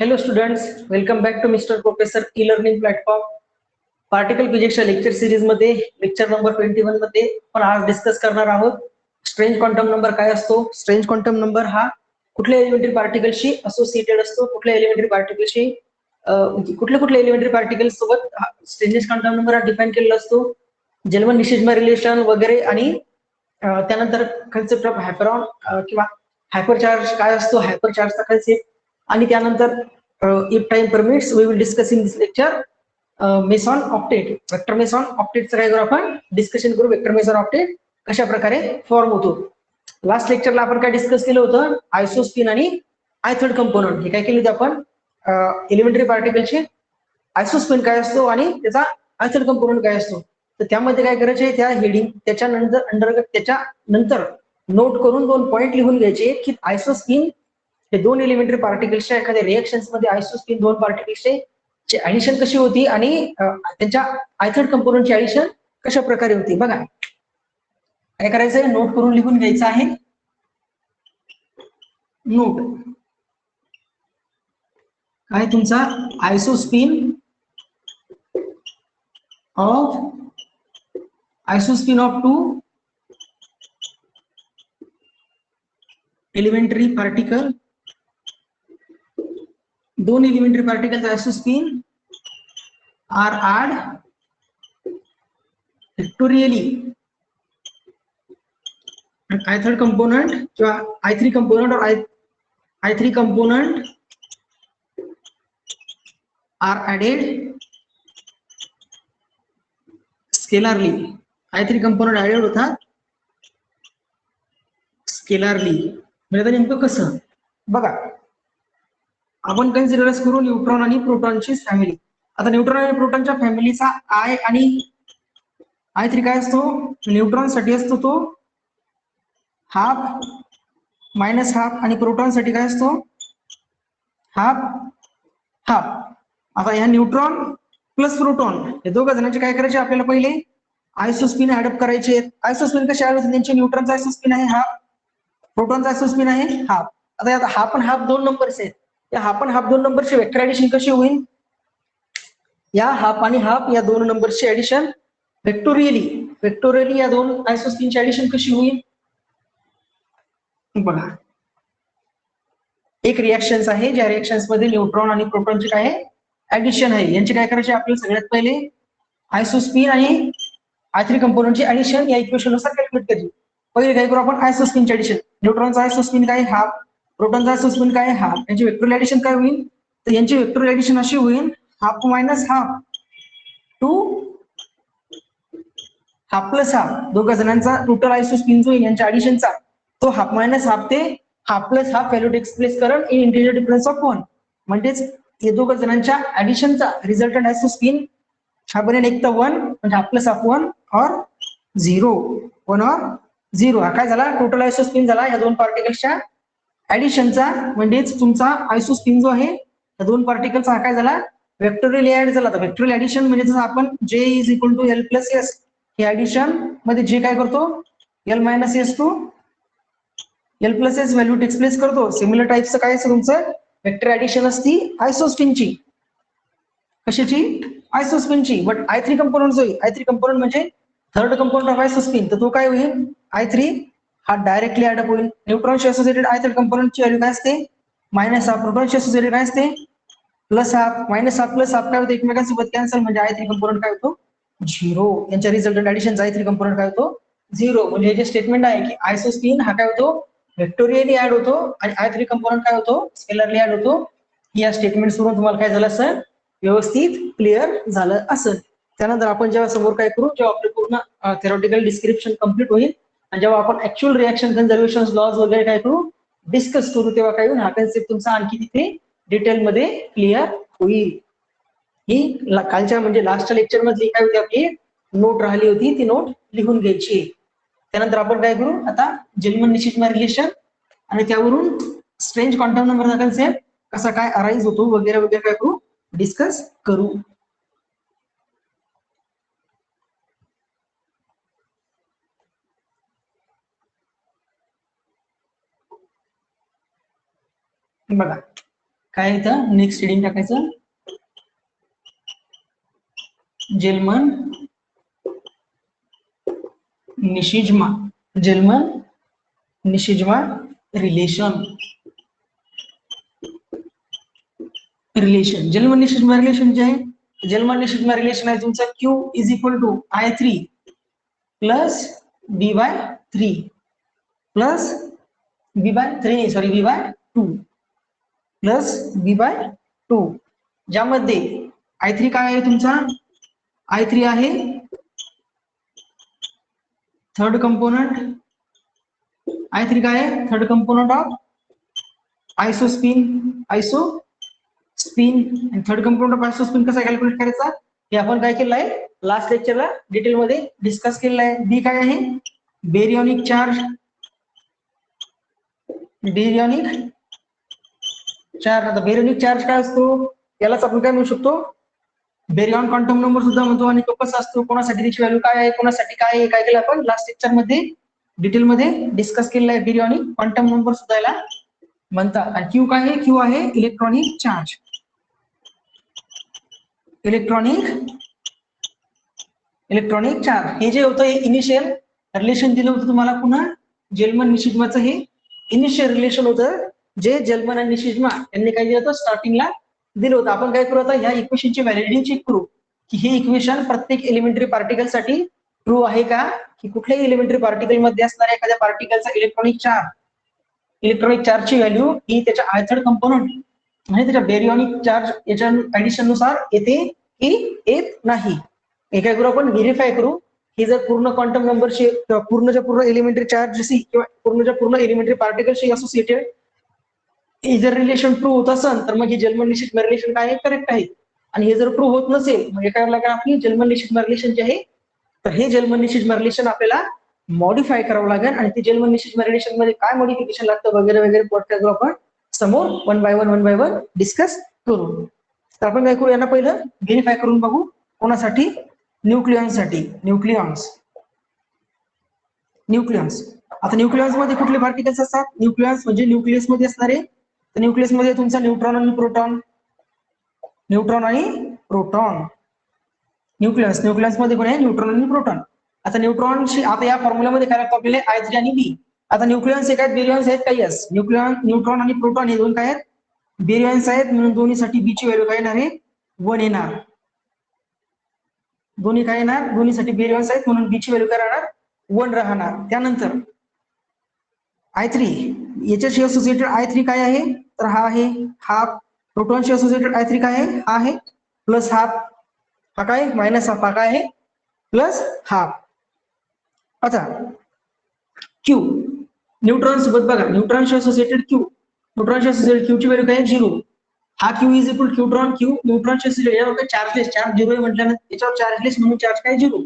Hello students, welcome back to Mr. Professor e-learning platform. Particle फिजिक्सच्या lecture series मध्ये lecture number 21 मध्ये आपण आज डिस्कस करणार आहोत स्ट्रेंज क्वांटम नंबर काय असतो. स्ट्रेंज क्वांटम नंबर हा कुठल्या एलिमेंटरी पार्टिकलशी असोसिएटेड असतो, कुठल्या एलिमेंटरी पार्टिकलशी कुठल्या एलिमेंटरी पार्टिकल सोबत स्ट्रेंजेस क्वांटम नंबर हा डिफाईन केलेला असतो. जेल्मन निशिजमा रिलेशन वगैरे आणि त्यानंतर कन्सेप्ट ऑफ हायपरॉन किंवा हायपर चार्ज काय असतो, हायपर चार्जचा कन्सेप्ट, आणि त्यानंतर if time permits we will discuss in this lecture meson octet, vector meson ऑक्टेटचं काय करू आपण डिस्कशन करू. वेक्टर मेसॉन ऑक्टेट कशा प्रकारे फॉर्म होतो. लास्ट लेक्चरला आपण काय डिस्कस केलं होतं, आयसोस्पिन आणि आयथर्ड कंपोनंट. हे काय केलं होतं आपण एलिमेंटरी पार्टिकलचे आयसोस्पिन काय असतो आणि त्याचा आयथर्ड कंपोनंट काय असतो. तर त्यामध्ये काय करायचे, त्या हेडिंग त्याच्यानंतर अंतर्गत त्याच्यानंतर नोट करून 2 पॉईंट लिहून घ्यायचे की आयसोस्पिन हे 2 एलिमेंटरी पार्टिकल्सच्या एखाद्या रिएक्शन्स मध्ये आयसोस्पिन 2 पार्टिकल्सचे ऍडिशन कशी होती आणि त्यांच्या आयथर्ड कंपोनंटची ऍडिशन कशा प्रकारे होती. बघा काय करायचंय, नोट करून लिहून घ्यायचं आहे. नोट काय तुमचा isospin of 2 elementary particle, 2 elementary particle isospin are add factorially I3 component किंवा I3 component or I3 component are added scalarly. I3 component added होतात स्केलारली. म्हणजे नेमकं कसं बघा, आपण कन्सिडर करू न्यूट्रॉन आणि प्रोटॉनची फॅमिली. आता न्यूट्रॉन आणि प्रोटॉनच्या फॅमिलीचा आय आणि I3 काय असतो, न्यूट्रॉन साठी असतो तो हाफ मायनस हाफ आणि प्रोटॉन साठी काय असतो हाफ हाफ. आता ह्या न्यूट्रॉन प्लस प्रोटॉन हे दोघं जणांचे काय करायचे, आपल्याला पहिले आयसोस्पिन ऍडअप करायचे. आयसोस्पिन कसे ऍड होते, त्यांचे न्यूट्रॉनचा आयसोस्पिन आहे हाफ, प्रोटॉनचा आयसोस्पिन आहे हाफ. आता यात हाफ आणि हाफ 2 नंबर्स आहेत. या हाफ आणि हाफ 2 नंबरची वेक्टर ऍडिशन कशी होईल, या हाफ आणि हाफ या 2 नंबरची ऍडिशन वेक्टोरियली या 2 आयसोस्पिनची ऍडिशन कशी होईल. बघा एक रिएक्शन्स आहे, ज्या रिएक्शन्स मध्ये न्यूट्रॉन आणि प्रोटॉनचे काय आहे ऍडिशन आहे. यांचे काय करायचे, आपल्याला सगळ्यात पहिले आयसोस्पिन आणि I3 कंपोनंटची ऍडिशन या इक्वेशन नुसार कॅल्क्युलेट करायची. पहिले काय करू आपण आयसोस्पिनची ऍडिशन. न्यूट्रॉनचा आयसोस्पिन काय हाफ, प्रोटॉनचा आयसोस्पिन काय हाफ, यांची वेक्टोरियल ऍडिशन काय होईल, तर यांची वेक्टोरियल ऍडिशन अशी होईल half minus half to half plus half. दोघा जणांचा टोटल आयसोस्पिन जो यांच्या ऍडिशनचा तो हाफ मायनस हाफ ते half plus half value express करण इन इंटिजर डिफरन्स ऑफ 1. म्हणजेच हे दोघं जणांच्या ऍडिशनचा रिझल्टंट आयसोस्पिन हा बनेल एक तर 1 म्हणजे हाफ प्लस हाफ 1 और 0, 1 और 0. हा काय झाला, टोटल आयसोस्पिन झाला या 2 पार्टिकल्सच्या ऍडिशनचा. म्हणजेच तुमचा आयसोस्पिन जो आहे या 2 पार्टिकलचा हा काय झाला वेक्टोरियल ऍड झाला. तर वेक्टोरियल ऍडिशन म्हणजे जसं आपण J is equal to L plus S, हे ऍडिशन मध्ये जे काय करतो L minus S to L plus S value express करतो. सिमिलर टाईपचं काय असतं तुमचं वेक्टर ऍडिशन असती आयसोस्पिनची. कशाची, आयसोस्पिनची. बट I3 कंपोनंट जो आहे, I3 कंपोनंट म्हणजे थर्ड कंपोनंट ऑफ आयसोस्पिन, तर तो काय होईल I3 हा डायरेक्टली ऍडअप होईल. न्यूट्रॉनशी असोसिएटेड I3 कंपोनंटची व्हॅल्यू काय असते मायनस हाफ, प्रोटॉनशी असोसिएटेड काय असते plus half. Minus half plus half काय होतं एकमेकांसोबत कॅन्सल, म्हणजे I3 कंपोनंट काय होतो 0. यांच्या रिझल्टंट ऍडिशनचा I3 कंपोनंट काय होतो 0. म्हणजे जे स्टेटमेंट आहे की आयसोस्पिन हा काय होतो वेक्टोरियली ऍड होतो आणि I3 कंपोनंट काय होतो स्केलरली ऍड होतो. या स्टेटमेंट वरून तुम्हाला काय झालं असेल व्यवस्थित क्लिअर झालं असेल. त्यानंतर आपण जेव्हा समोर काय करू, जेव्हा आपलं पूर्ण थेरॉटिकल डिस्क्रिप्शन कम्प्लीट होईल आणि जेव्हा आपण ऍक्च्युअल रिएक्शन कन्झर्वेशन लॉज वगैरे काय करू डिस्कस करू, तेव्हा काय होईल हा कन्सेप्ट तुमचा आणखी तिथे डिटेल मध्ये क्लिअर होईल. ही कालच्या म्हणजे लास्टच्या लेक्चर मधली काय होती आपली नोट राहिली होती, ती नोट लिहून घ्यायची. त्यानंतर आपण काय करू आता जेल्मन निशिजमा रिलेशन आणि त्यावरून स्ट्रेंज क्वांटम नंबरचा कन्सेप्ट कसा काय अराइज होतो वगैरे वगैरे काय करू डिस्कस करू. बघा काय इथं नेक्स्ट हेडिंग टाकायचं, जेलमन निशिजमा, जेलमन निशिजमा रिलेशन, जेलमन निशिजमा रिलेशन जे आहे, जेलमन निशिजमा रिलेशन आहे तुमचा Q is equal to I3 plus B/3 plus B/2 plus B/2, ज्यामध्ये I3 काय आहे तुमचा, I3 आहे थर्ड कंपोनंट, I3 काय आहे थर्ड कंपोनंट ऑफ आयसोस्पिन, आणि थर्ड कंपोनंट ऑफ आयसोस्पिन कसा कॅल्क्युलेट करायचा हे आपण काय केलं आहे लास्ट लेक्चरला डिटेल मध्ये डिस्कस केलेलं आहे. बी काय आहे, बेरियॉनिक चार्ज, बेरियॉनिक चार्ज. आता बेरियॉनिक चार्ज काय असतो, यालाच आपण काय म्हणू शकतो, बेरियॉन क्वांटम नंबर सुद्धा म्हणतो. आणि तो कसा असतो, कोणासाठी त्याची व्हॅल्यू काय आहे, कोणासाठी काय आहे, काय केलं आपण लास्ट लेक्चर मध्ये डिटेल मध्ये डिस्कस केलेलं आहे. बेरियॉनिक क्वांटम नंबर सुद्धा याला म्हणतात. आणि क्यू काय आहे, क्यू आहे इलेक्ट्रॉनिक चार्ज, इलेक्ट्रॉनिक चार्ज. हे जे होतं हे इनिशियल रिलेशन दिलं होतं तुम्हाला, पुन्हा जेलमन निशिजमाचं हे इनिशियल रिलेशन होतं, जे जेलमन आणि निशिजमा यांनी काय दिलं होतं स्टार्टिंगला दिलं होतं. आपण काय करू आता, ह्या इक्वेशनची व्हॅलिडिटी चेक करू की हे इक्वेशन प्रत्येक एलिमेंटरी पार्टिकल साठी ट्रू आहे का, की कुठल्याही एलिमेंटरी पार्टिकल मध्ये असणाऱ्या एखाद्या पार्टिकलचा इलेक्ट्रॉनिक चार्जची व्हॅल्यू ही त्याच्या थर्ड कंपोनंट आणि त्याच्या बेरियॉनिक चार्ज याच्या ऍडिशन नुसार येते की येत नाही. हे काय करू आपण व्हेरीफाय करू की जर पूर्ण क्वांटम नंबरशी पूर्णच्या पूर्ण एलिमेंटरी चार्जशी किंवा पूर्णच्या पूर्ण एलिमेंटरी पार्टिकलशी असोसिएटेड हे जर रिलेशन ट्रू होत असेल तर मग हे जेलमन निशिजमा रिलेशन काय आहे, करेक्ट आहे. आणि हे जर ट्रू होत नसेल मग काय लागेल, आपली जेलमन निशिजमा रिलेशन जे आहे तर हे जेलमन निशिजमा रिलेशन आपल्याला मॉडिफाय करावं लागेल. आणि ते जेलमन निशिजमा रिलेशन मध्ये काय मॉडिफिकेशन लागतं वगैरे वगैरे पॉडकास्ट आपण समोर वन बाय वन डिस्कस करू. तर आपण काय करू, यांना पहिलं व्हेरीफाय करून बघू. कोणासाठी, न्यूक्लियॉन्ससाठी. न्यूक्लियॉन्स आता न्यूक्लियॉन्स मध्ये कुठले पार्टिकल्स असतात, न्यूक्लियॉन्स म्हणजे न्यूक्लियस मध्ये असणारे. तर न्यूक्लियस मध्ये तुमचा न्यूट्रॉन आणि प्रोटॉन, न्यूक्लियस मध्ये कोण आहे, न्यूट्रॉन आणि प्रोटॉन. आता न्यूट्रॉनशी आता या फॉर्म्युलामध्ये काय लागतो आपल्याला, I3 आणि B. आता न्यूक्लियॉन्स एक आहेत, बेरियॉन्स आहेत, काही यस. न्यूट्रॉन आणि प्रोटॉन हे दोन काय आहेत, बेरियॉन्स आहेत, म्हणून दोन्हीसाठी बी ची व्हॅल्यू काय येणार आहे, 1 येणार. दोन्ही काय येणार, दोन्हीसाठी बेरियॉन्स आहेत म्हणून बी ची व्हॅल्यू काय राहणार, 1 राहणार. त्यानंतर I3 याच्याशी असोसिएटेड I3 काय आहे, तर हा आहे हाफ. प्रोटॉनशी असोसिएटेड I3 काय आहे, हा आहे प्लस हाफ. हा काय मायनस हाफ, हा काय आहे प्लस हाफ. आता क्यू न्यूट्रॉन सोबत बघा, न्यूट्रॉनशी असोसिएटेड क्यू, क्यू ची व्हॅल्यू काय आहे, 0. हा क्यू इज इक्वल न्यूट्रॉन, न्यूट्रॉनशी असोसिएटेड यावर चार्जलेस, चार्ज 0 म्हटल्यानंतर याच्यावर चार्जलेस म्हणून चार्ज काय 0.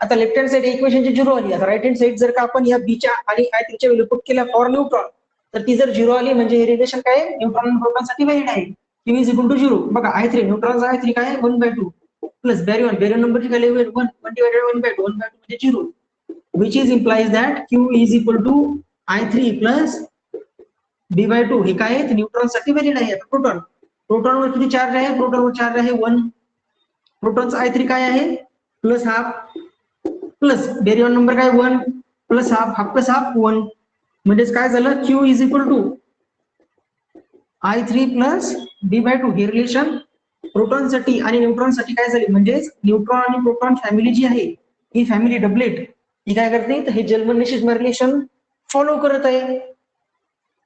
आता लेफ्ट हँड साइड इक्वेशनची 0 आली. आता राईट हँड साइड जर का आपण या बीच्या आणि I3 च्या व्हॅल्यू पुट केल्या फॉर न्यूट्रॉन, तर ती जर 0 आली म्हणजे हे रिलेशन काय आहे, न्यूट्रॉन आणि प्रोटॉन साठी व्हॅलिड आहे. Q is equal to 0. बघा I3 न्यूट्रॉनचा I3 काय आहे, 1/2 प्लस बेरियॉन नंबरची व्हॅल्यू 1 डिवाइडेड 1/2 म्हणजे 0, which is implies that Q is equal to I3 plus B/2. हे काय आहे, न्यूट्रॉन साठी व्हॅलिड आहे. प्रोटॉनवर किती चार्ज आहे, प्रोटॉनवर चार्ज आहे 1. प्रोटॉनचा I3 काय आहे, प्लस हाफ, प्लस बेरियॉन नंबर काय 1 प्लस हाफ प्लस हाफ 1. म्हणजेच काय झालं, Q is equal to I3 plus B/2. हे रिलेशन प्रोटॉन साठी आणि न्यूट्रॉन साठी काय झाली, म्हणजे न्यूट्रॉन आणि प्रोटॉन फॅमिली जी आहे ही फॅमिली डबलेट ही काय करते, तर हे जेलमन निशिजमा रिलेशन फॉलो करत आहे.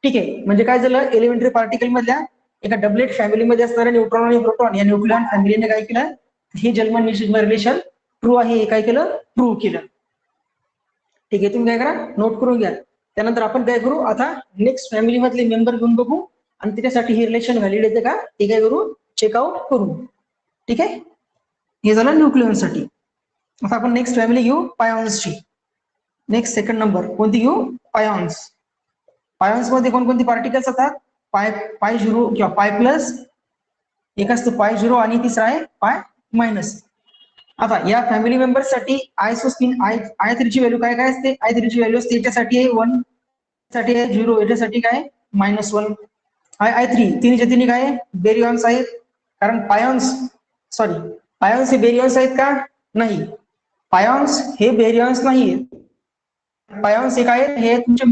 ठीक आहे, म्हणजे काय झालं, एलिमेंटरी पार्टिकल मधल्या एका डबलेट फॅमिलीमध्ये असणाऱ्या न्यूट्रॉन आणि प्रोटॉन या न्यूक्लियॉन फॅमिलीने काय केलं, हे जेलमन निशिजमा रिलेशन ट्रू आहे हे काय केलं, प्रूव्ह केलं. ठीक आहे, तुम्ही काय करा, नोट करून घ्या. त्यानंतर आपण काय करू, आता नेक्स्ट फॅमिली मधले मेंबर घेऊन बघू आणि त्याच्यासाठी हे रिलेशन व्हॅलिड येते का ते काय करू, चेकआउट करू. ठीक आहे, हे झालं न्यूक्लियॉन साठी. आता आपण नेक्स्ट फॅमिली घेऊ पायॉन्सची. नेक्स्ट सेकंड नंबर कोणती घेऊ, पायॉन्स. पायॉन्स मध्ये कोणकोणती पार्टिकल्स असतात, पाय 0 किंवा पाय प्लस, एक असतं पाय 0 आणि तिसरा आहे पाय मायनस. आता या फॅमिली मेंबर्स साठी आयसोस्पिन I3 ची व्हॅल्यू काय काय असते, I3 ची व्हॅल्यू असते याच्यासाठी आहे 1, साठी आहे 0, याच्यासाठी काय -1. I3 तिन्हीच्या तिन्ही काय बेरियॉन्स आहेत, कारण पायॉन्स हे बेरियॉन्स आहेत का? नाही, पायॉन्स हे बेरियॉन्स नाही, पायॉन्स हे काय हे तुमचे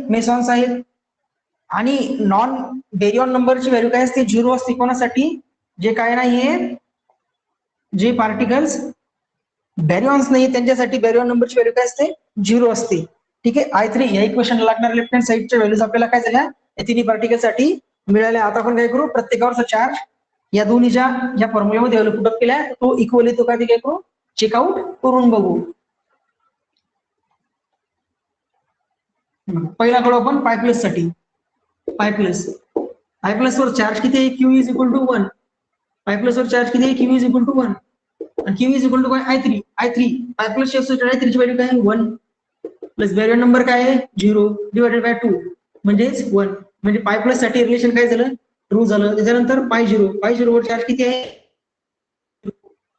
मेसॉन्स आहेत. आणि नॉन बेरियॉन नंबरची व्हॅल्यू काय असते? 0 असते. कोणासाठी? जे काय नाहीये, जे पार्टिकल्स बॅरियॉन्स नाही त्यांच्यासाठी बॅरियॉन नंबरची व्हॅल्यू काय असते? 0 असते. ठीक आहे. I3 या इक्वेशन लागणार लेफ्ट हँड साईडच्या व्हॅल्यूज आपल्याला काय झाल्या? या तिन्ही पार्टिकल साठी मिळाल्या. आता आपण काय करू? प्रत्येकावरचा चार्ज या दोन्हीच्या या फॉर्म्युल्यामध्ये व्हॅल्यू पुट अप केल्या, तो इक्वल येतो का ते काय करू? चेकआउट करून बघू. पहिला करू आपण पाय प्लस साठी. पाय प्लस वर चार्ज किती आहे? Q is equal to 1. Pi plus वर चार्ज किती आहे? Q is equal to 1. आणि Q इज इक्वल टू काय? I3 पाय प्लस I3 ची व्हॅल्यू काय आहे? 1 प्लस बॅरियर नंबर काय आहे? 0 डिवायडेड बाय 2 म्हणजेच 1. म्हणजे पाय प्लस साठी रिलेशन काय झालं? ट्रू झालं. त्याच्यानंतर पाय झिरो वर चार्ज किती आहे?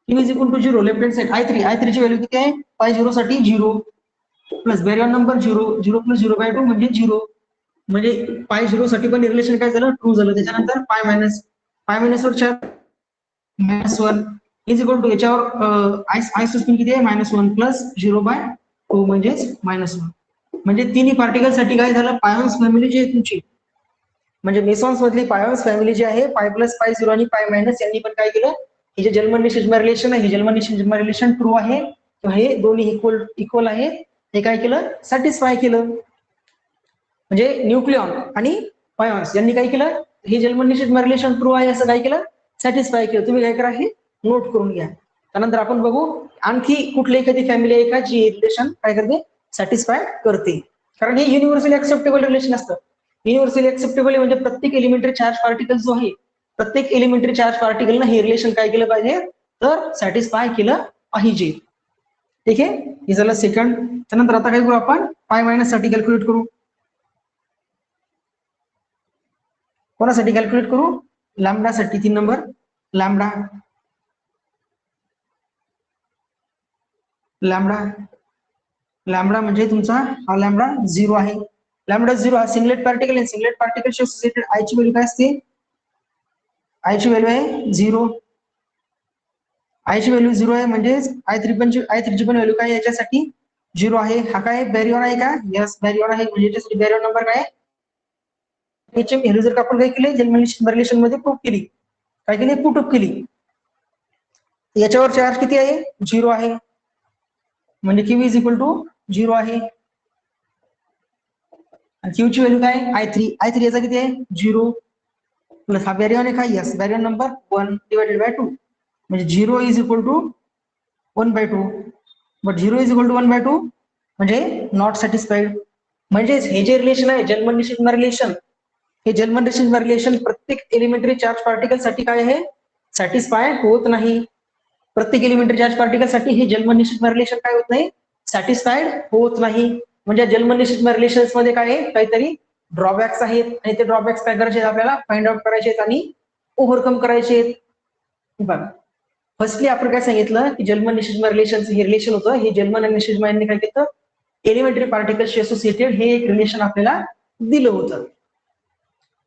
Q is equal to 0 left hand side I3 ची व्हॅल्यू किती आहे? पाय 0 साठी 0 plus baryon number 0 plus 0 by 2 म्हणजे 0. म्हणजे पाय 0 साठी पण रिलेशन काय झालं? ट्रू झालं. त्याच्यानंतर पाय मायनस वर चार्ज -1 इज इक्वल टू याच्यावर आय स्पिन किती आहे? -1 प्लस 0 बाय 2 म्हणजेच -1. म्हणजे तिन्ही पार्टिकल साठी काय झालं? पायॉन्स फॅमिली जी आहे तुमची, म्हणजे मेसॉन्स मधली पायॉन्स फॅमिली जी आहे, पाय प्लस पाय 0 आणि पाय मायनस यांनी पण काय केलं? हे जे जर्मन निशिजमा रिलेशन आहे, हे जर्मन निशिजमा रिलेशन ट्रू आहे, हे दोन्ही इक्वल आहे, हे काय केलं? सॅटिस्फाय केलं. म्हणजे न्यूक्लियॉन आणि पायॉन्स यांनी काय केलं? हे जर्मन निशिजमा रिलेशन ट्रू आहे असं काय केलं? सॅटिस्फाय केलं. तुम्ही काय करा? हे नोट करून घ्या. त्यानंतर आपण बघू आणखी कुठली एखादी फॅमिली आहे का जी रिलेशन काय करते? सॅटिस्फाय करते. कारण हे युनिव्हर्सली ऍक्सेप्टेबल रिलेशन असतं. युनिव्हर्सली ऍक्सेप्टेबल म्हणजे प्रत्येक एलिमेंटरी चार्ज पार्टिकल जो आहे, प्रत्येक एलिमेंटरी चार्ज पार्टिकलनं हे रिलेशन काय केलं पाहिजे? तर सॅटिस्फाय केलं पाहिजे. ठीक आहे. हे झालं सेकंड. त्यानंतर आता काय करू आपण? पाय मायनस साठी कॅल्क्युलेट करू. कोणासाठी कॅल्क्युलेट करू? लॅम्बडा साठी. 3 नंबर लॅम्बडा म्हणजे तुमचा हा लॅम्बडा 0 आहे. लॅम्बडा 0 हा सिंगलेट पार्टिकल आहे. सिंगलेट पार्टिकलशी असोसिएटेड आय ची व्हॅल्यू काय असते? आय ची व्हॅल्यू आहे 0. आय ची व्हॅल्यू 0 आहे म्हणजे I3 ची पण व्हॅल्यू काय याच्यासाठी? 0 आहे. हा काय बॅरियॉन आहे का? यस बॅरियॉन आहे. म्हणजे याच्यासाठी बॅरियॉन नंबर काय? याची व्हॅल्यू जर आपण काय केली? जर्मन रिलेशन मध्ये प्रूव्ह केली. काय केली? पुट अप केली. याच्यावर चार्ज किती आहे? 0 आहे. म्हणजे Q इज इक्वल टू 0 आहे. Q ची व्हॅल्यू काय? I3 याचा किती आहे? 0 प्लस हा बॅरियॉन आहे का? Yes baryon number 1 divided by 2 म्हणजे 0 is equal to 1/2. But 0 is equal to 1/2 म्हणजे नॉट सॅटिस्फाईड. म्हणजेच हे जे रिलेशन आहे जर्मन निशिजमा रिलेशन, हे जर्मन निशिजमा रिलेशन प्रत्येक एलिमेंटरी चार्ज पार्टिकल साठी काय आहे? सॅटिस्फाय होत नाही. प्रत्येक एलिमेंटरी चार्ज पार्टिकल साठी हे जर्मन निशिजमा रिलेशन काय होत नाही? सॅटिस्फाईड होत नाही. म्हणजे जर्मन निशिजमा रिलेशन्स मध्ये काय आहे? काहीतरी ड्रॉबॅक्स आहेत आणि ते ड्रॉबॅक्स काय करायचे आपल्याला? फाइंड आउट करायचे आहेत आणि ओव्हरकम करायचे आहेत. बघा, फर्स्टली आपण काय सांगितलं की जर्मन निशिजमा रिलेशन हे रिलेशन होतं, हे जर्मन आणि निशिजमा यांनी काय केलं? एलिमेंटरी पार्टिकल्सशी असोसिएटेड हे एक रिलेशन आपल्याला दिलं होतं,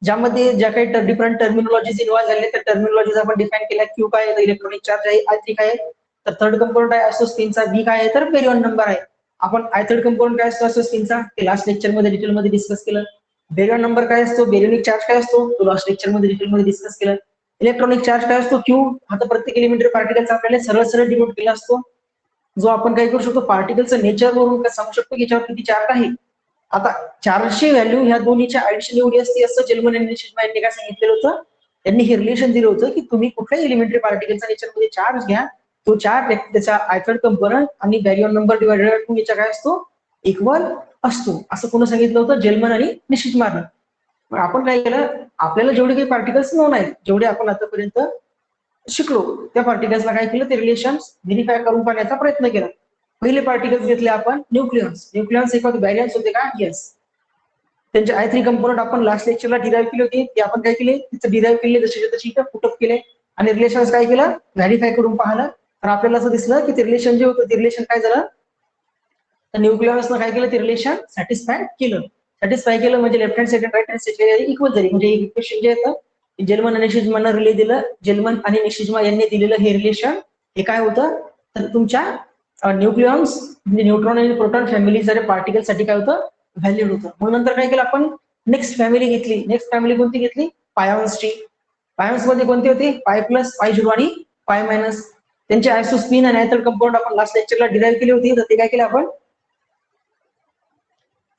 ज्यामध्ये ज्या काही डिफरंट टर्मिनॉलॉजीज इन्व्हॉल्व झाले त्या टर्मिनॉलॉजीज आपण डिफाईन केल्या. Q काय आहे? इलेक्ट्रॉनिक चार्ज आहे. I3 काय आहे? तर थर्ड कंपोनंट आहे आयसोस्पिनचा. B काय आहे? तर बेरियॉन नंबर आहे. आपण थर्ड कंपोनंट काय असतो आयसोस्पिनचा? ते लास्ट लेक्चर मध्ये डिटेलमध्ये डिस्कस केलं. बेरियॉन नंबर काय असतो? बेरियनिक चार्ज काय असतो? तो लास्ट लेक्चर मध्ये डिटेलमध्ये डिस्कस केलं. इलेक्ट्रॉनिक चार्ज काय असतो? Q. आता प्रत्येक एलिमेंटरी पार्टिकलचा आपल्याला सरळ सरळ डिनोट केला असतो, जो आपण काय करू शकतो? पार्टिकलचं नेचर वरून सांगू शकतो की याच्यावर किती चार्ज आहे. आता चार्जची व्हॅल्यू ह्या दोन्हीच्या ऍडिशन एवढी असते असं जर्मन आणि निशिजमा यांनी काय सांगितलेलं होतं? त्यांनी हे रिलेशन दिलं होतं की तुम्ही कुठल्याही एलिमेंटरी पार्टिकलचा नेचरमध्ये चार्ज घ्या, तो चार्ज त्याचा आयथर्ड कंपोनंट आणि बॅरियॉन नंबर डिवायडेड बाय 2 याच्या काय असतो? इक्वल असतो. असं कोणी सांगितलं होतं? जर्मन आणि निशिजमानं. आपण काय केलं? आपल्याला जेवढे काही पार्टिकल्स नोन आहेत, जेवढे आपण आतापर्यंत शिकलो, त्या पार्टिकल्सला काय केलं? ते रिलेशन व्हेरीफाय करून पाहण्याचा प्रयत्न केला. पहिले पार्टिकल्स घेतले आपण न्यूक्लियॉन्स. न्यूक्लियॉन्स एखादे बॅरियन्स होते का? येस. त्यांचे I3 कंपोनंट आपण लास्ट लेक्चरला डिराईव्ह केले होते, ते आपण काय केले? तिथं डिराईव्ह केले, जसे तशी इथं पुटअप केले आणि रिलेशन काय केलं? व्हेरीफाय करून पाहिलं. तर आपल्याला असं दिसलं की ते रिलेशन जे होतं ते रिलेशन काय झालं? तर न्यूक्लियॉन्सनं काय केलं? ते रिलेशन सॅटिस्फाय केलं. सॅटिस्फाय केलं म्हणजे left hand side right hand side equal झाली. म्हणजे इक्वेशन जे येतं जेलमन आणि निशिजमानं रिले दिलं, जेलमन आणि निशिजमा यांनी दिलेलं हे रिलेशन हे काय होतं तर तुमच्या न्यूक्लियॉन्स म्हणजे न्यूट्रॉन आणि प्रोटॉन फॅमिली सारे पार्टिकल साठी काय होतं व्हॅल्यूड होतं. मग नंतर काय केलं आपण नेक्स्ट फॅमिली घेतली. नेक्स्ट फॅमिली कोणती घेतली पायॉन्सची. पायॉन्स मध्ये कोणती होती पाय प्लस पाय झिरो आणि पाय मायनस. त्यांचे आयसोस्पिन आणि आयथल कंपाऊंड आपण लास्ट लेक्चरला डिराईव्ह केली होती. तर ते काय केलं आपण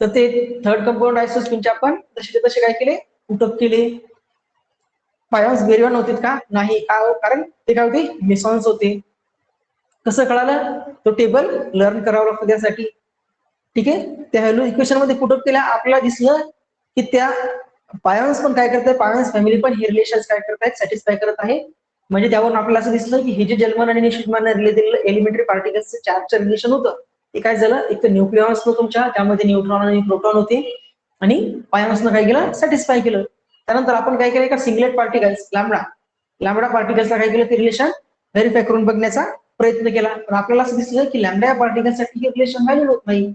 तर ते थर्ड कंपाऊंड आयसोस्पिनचे आपण तसे काय केले पुटअप केले. पायॉन्स बेरियॉन होते का नाही का कारण ते काय होते मेसॉन्स होते. कसं कळालं तो टेबल लर्न करावा लागतो त्यासाठी. ठीक आहे त्या व्हॅल्यू इक्वेशन मध्ये पुटअप केल्या आपल्याला दिसलं की त्या पायॉन्स पण काय करतात पायॉन्स फॅमिली पण हे रिलेशन काय करतायत सॅटिस्फाय करत आहे. म्हणजे त्यावरून आपल्याला असं दिसलं की हे जे जेलमन आणि निशिजमान रिले दिलेलं एलिमेंटरी पार्टिकल्सचं चार्जचं रिलेशन होतं ते काय झालं एक तर न्यूक्लियॉन्स तुमच्या त्यामध्ये न्यूट्रॉन आणि प्रोटॉन होते आणि पायॉन्सनं काय केलं सॅटिस्फाय केलं. त्यानंतर आपण काय केलं का सिंगलेट पार्टिकल्स लॅम्बडा पार्टिकल्सला काय केलं ते रिलेशन व्हेरीफाय करून बघण्याचा प्रयत्न केला. पण आपल्याला असं दिसलं की लॅम्बडा पार्टिकलसाठी हे रिलेशन व्हॅलिड होत नाही.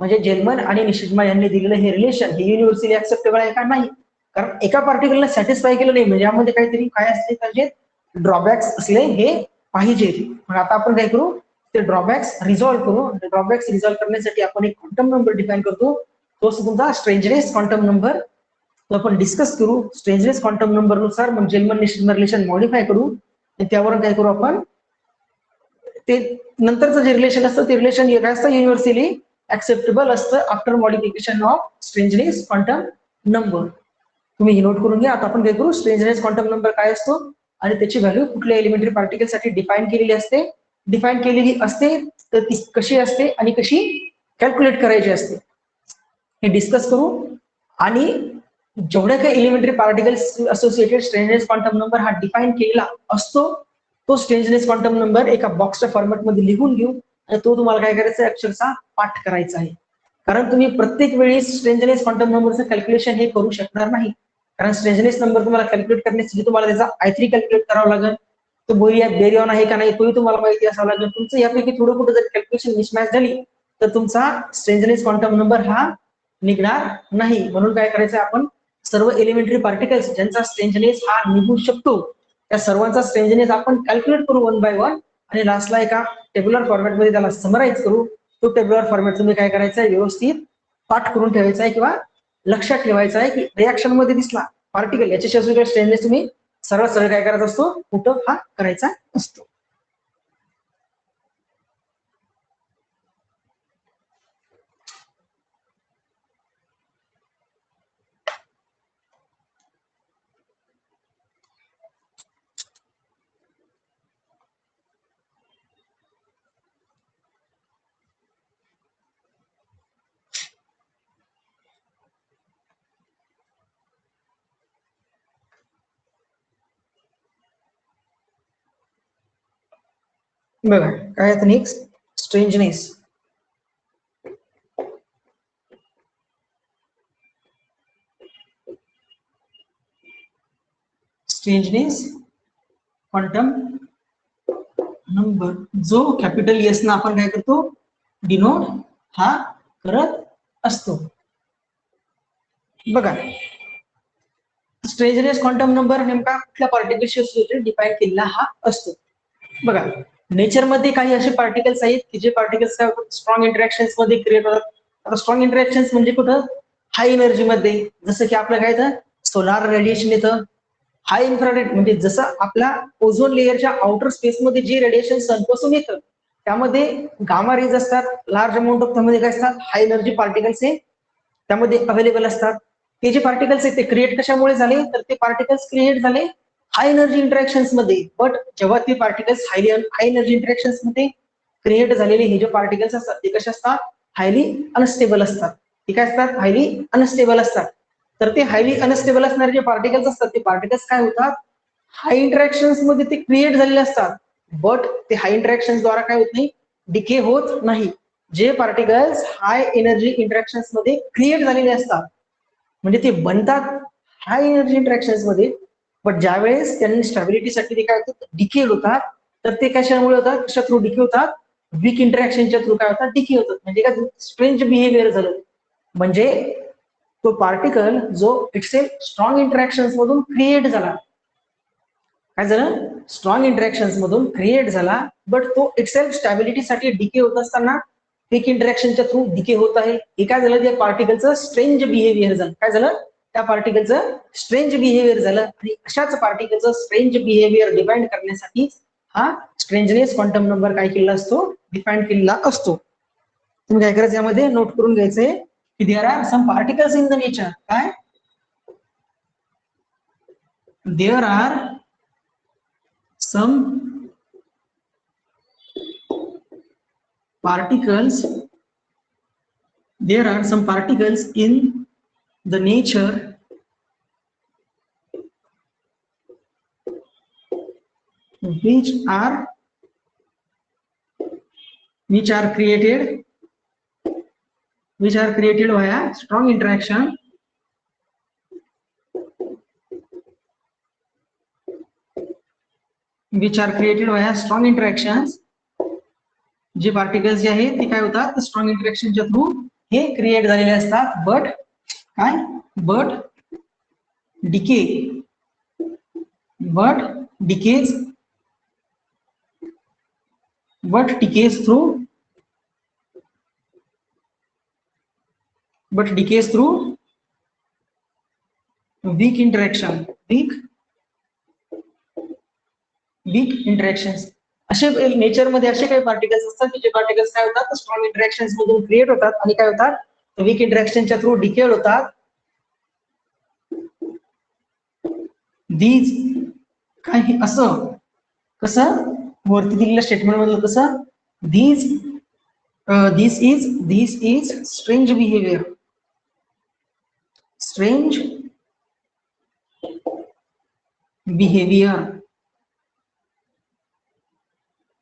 म्हणजे जेलमन आणि निशिजमा यांनी दिलेलं हे रिलेशन हे युनिव्हर्सली ऍक्सेप्टेबल आहे का नाही. कारण एका पार्टिकलला सॅटिस्फाय केलं नाही म्हणजे यामध्ये काहीतरी काय असले पाहिजे ड्रॉबॅक्स असले हे पाहिजे. मग आता आपण काय करू ते ड्रॉबॅक्स रिझॉल्व्ह करू. ड्रॉबॅक्स रिझॉल्व्ह करण्यासाठी आपण एक क्वांटम नंबर डिफाईन करतो. तो तुमचा स्ट्रेंजनेस क्वांटम नंबर तो आपण डिस्कस करू. स्ट्रेंजनेस क्वांटम नंबर नुसार मग जेलमन निशिजमा रिलेशन मॉडिफाय करू आणि त्यावरून काय करू आपण ते नंतरचं जे रिलेशन असतं ते रिलेशन काय असतं युनिव्हर्सली ऍक्सेप्टेबल असतं after modification of strangeness quantum number. तुम्ही ही नोट करून घ्या. आता आपण काय करू स्ट्रेंजनेस क्वांटम नंबर काय असतो आणि त्याची व्हॅल्यू कुठल्या एलिमेंटरी पार्टिकल साठी डिफाईन केलेली असते तर ती कशी असते आणि कशी कॅल्क्युलेट करायची असते हे डिस्कस करू. आणि जेवढ्या काही elementary particles associated strangeness quantum number हा डिफाईन केलेला असतो तो स्ट्रेंजनेस क्वांटम नंबर एका बॉक्सच्या फॉर्मॅटमध्ये लिहून घेऊ आणि तो तुम्हाला काय करायचा आहे अक्षरशः पाठ करायचा आहे. कारण तुम्ही प्रत्येक वेळी स्ट्रेंजनेस क्वांटम नंबरचं कॅल्क्युलेशन हे करू शकणार नाही. कारण स्ट्रेंजनेस नंबर तुम्हाला कॅल्क्युलेट करण्यासाठी तुम्हाला त्याचा I3 कॅल्क्युलेट करावं लागेल. तो बेरियॉन आहे का नाही तोही तुम्हाला माहिती असावं लागेल. तुमचं यापैकी थोडं कुठं जर कॅल्क्युलेशन मिसमॅच झाली तर तुमचा स्ट्रेंजनेस क्वांटम नंबर हा निघणार नाही. म्हणून काय करायचं आपण सर्व एलिमेंटरी पार्टिकल्स ज्यांचा स्ट्रेंजनेस हा निघू शकतो त्या सर्वांचा स्ट्रेंजनेस आपण कॅल्क्युलेट करू वन बाय वन आणि लास्टला एका टेब्युलर फॉर्मॅटमध्ये त्याला समराईज करू. तो टेब्युलर फॉर्मॅट तुम्ही काय करायचा आहे व्यवस्थित पाठ करून ठेवायचा आहे किंवा लक्षात ठेवायचं आहे की रिॲक्शन मध्ये दिसला पार्टिकल याच्याशिवाय स्ट्रेंजनेस तुम्ही सरळ काय करायचा असतो पुटअप हा करायचा असतो. बघा काय आता next strangeness. Strangeness quantum number जो कॅपिटल एस ना आपण काय करतो डिनोट हा करत असतो. बघा स्ट्रेंजनेस क्वांटम नंबर नेमका कुठल्या पार्टिकलशी डिफाईन केलेला हा असतो. बघा नेचर मध्ये काही असे पार्टिकल्स आहेत की जे पार्टिकल्स काय स्ट्रॉंग इंटरॅक्शन मध्ये क्रिएट होतात. आता स्ट्रॉंग इंटरॅक्शन म्हणजे कुठं हाय एनर्जी मध्ये जसं की आपलं काय येतं सोलार रेडिएशन येतं. हाय इन्फ्रारेड म्हणजे जसं आपल्या ओझोन लेअरच्या आउटर स्पेसमध्ये जे रेडिएशन सनपासून येतं त्यामध्ये गामा रेज असतात. लार्ज अमाऊंट ऑफ त्यामध्ये काय असतात हाय एनर्जी पार्टिकल्स हे त्यामध्ये अवेलेबल असतात. ते जे पार्टिकल्स आहेत ते क्रिएट कशामुळे झाले तर ते पार्टिकल्स क्रिएट झाले हाय एनर्जी इंटरॅक्शन्स मध्ये. बट जेव्हा ते पार्टिकल्स हाय एनर्जी इंटरॅक्शन्स मध्ये क्रिएट झालेले हे जे पार्टिकल्स असतात ते कसे असतात हायली अनस्टेबल असतात. ते काय असतात हायली अनस्टेबल असतात. तर ते हायली अनस्टेबल असणारे जे पार्टिकल्स असतात ते पार्टिकल्स काय होतात हाय इंटरॅक्शन्स मध्ये ते क्रिएट झालेले असतात. बट ते हाय इंटरॅक्शन द्वारा काय होत नाही डिके होत नाही. जे पार्टिकल्स हाय एनर्जी इंटरॅक्शन्स मध्ये क्रिएट झालेले असतात म्हणजे ते बनतात हाय एनर्जी इंटरॅक्शन्स मध्ये. बट ज्यावेळेस त्यांनी स्टॅबिलिटीसाठी ते काय होतात डिके होतात तर ते कशामुळे होतात कशा थ्रू डिके होतात वीक इंटरॅक्शनच्या थ्रू काय होतात डिके होतात. म्हणजे काय स्ट्रेंज बिहेवियर झालं. म्हणजे तो पार्टिकल जो इट्सेल्फ स्ट्रॉंग इंटरॅक्शन मधून क्रिएट झाला, काय झालं, स्ट्रॉंग इंटरॅक्शन मधून क्रिएट झाला, बट तो इट्सेल्फ स्टॅबिलिटीसाठी डिके होत असताना क्विक इंटरॅक्शनच्या थ्रू डिके होत आहे. हे काय झालं, त्या पार्टिकलचं स्ट्रेंज बिहेवियर झालं. काय झालं, त्या पार्टिकलचं स्ट्रेंज बिहेवियर झालं. आणि अशाच पार्टिकलचं स्ट्रेंज बिहेवियर डिफाईन करण्यासाठी हा स्ट्रेंजनेस क्वांटम नंबर काय केलेला असतो, डिफाईन केलेला असतो. तुम्ही काय करायचं, यामध्ये नोट करून घ्यायचंय की there are some particles in the nature. काय, there are some particles, there are some particles in the nature which are created via strong interaction जे पार्टिकल्स जे आहेत ते काय होतात, स्ट्रॉंग इंटरॅक्शनच्या थ्रू हे क्रिएट झालेले असतात. But decays through weak interactions. असे नेचर मध्ये असे काही पार्टिकल्स असतात की जे पार्टिकल्स काय होतात, स्ट्रॉंग इंटरॅक्शन मधून क्रिएट होतात आणि काय होतात, वीक इंटरॅक्शनच्या थ्रू डिकेड होतात. दीज काही असं कसं वरती दिलेल्या स्टेटमेंट मधलं कसं, this is strange behaviour.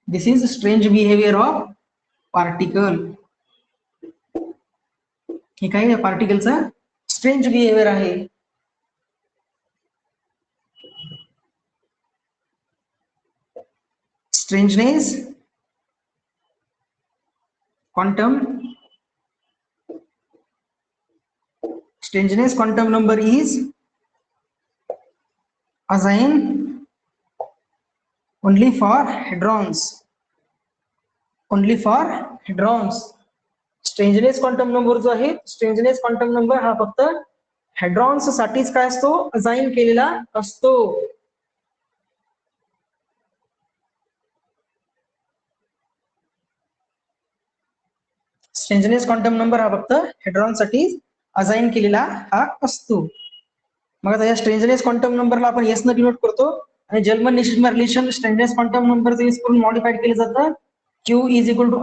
This is strange behavior of particle. हे काय आहे, पार्टिकलचा स्ट्रेंज बिहेवियर आहे. Strangeness quantum number is assigned only for hadrons. Strangeness quantum number जो आहे, स्ट्रेंजनेस क्वांटम नंबर हा फक्त हेड्रॉन्स साठीच काय असतो, असाइन केलेला असतो. स्ट्रेंजनेस क्वांटम नंबर हा फक्त हेड्रॉन साठी असाइन केलेला हा असतो. मग आता या स्ट्रेंजनेस क्वांटम नंबरला आपण एस न डिनोट करतो आणि German Nishima relation strangeness quantum नंबरचं यूज करून मॉडिफाईड केलं जातं. Q is equal to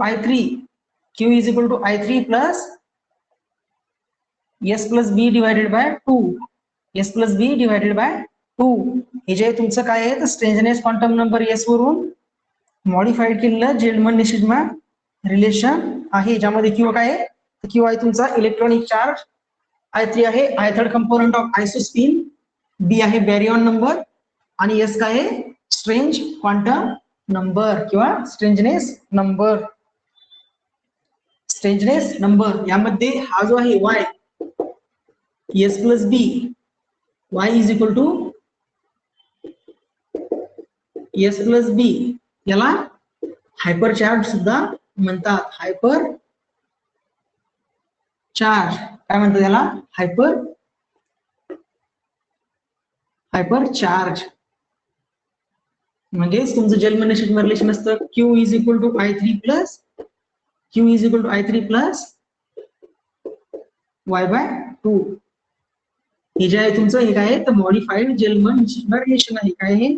I3 plus S plus B divided by 2. हे जे तुमचं काय आहे, स्ट्रेंजनेस क्वांटम नंबर एस वरून मॉडिफाईड केलेलं जेल्मन निशिमा रिलेशन आहे, ज्यामध्ये Q काय आहे, Q आहे तुमचा इलेक्ट्रॉनिक चार्ज, I3 आहे third component of isospin, B आहे बॅरियॉन नंबर आणि S काय आहे, स्ट्रेंज क्वांटम नंबर किंवा स्ट्रेंजनेस नंबर. यामध्ये हा जो आहे Y, S plus B, Y is equal to S plus B, याला हायपर चार्ज सुद्धा म्हणतात. हायपर चार्ज काय म्हणतात याला, हायपर चार्ज. म्हणजेच तुमचं जर्मन निशिमा रिलेशन असतं Q is equal to I3 plus Y by 2. हे जे आहे तुमचं हे काय आहे, तर मॉडिफाईड जर्मन निशिमा रिलेशन आहे. काय आहे,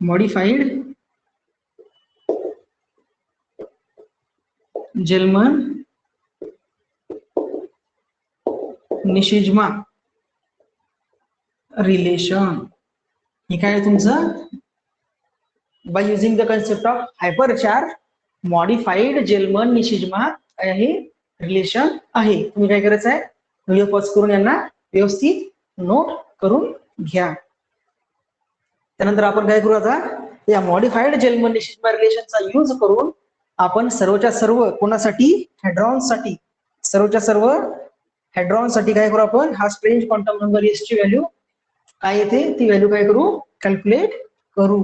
मॉडिफाईड जर्मन निशिमा रिलेशन. हे काय तुमचं, by using the concept of hypercharge modified Gell-Mann Nishijima आहे रिलेशन आहे. तुम्ही काय करायचं आहे, व्हिडिओ पॉज करून यांना व्यवस्थित नोट करून घ्या. त्यानंतर आपण काय करू, आता या मॉडिफाईड जर्मन निशिमा रिलेशनचा यूज करून आपण सर्वच्या सर्व कोणासाठी, हेड्रॉन्स साठी, सर्वच्या सर्व हेड्रॉन साठी काय करू आपण, हा स्ट्रेंज क्वांटम नंबर एस ची व्हॅल्यू काय येते ती व्हॅल्यू काय करू, कॅल्क्युलेट करू.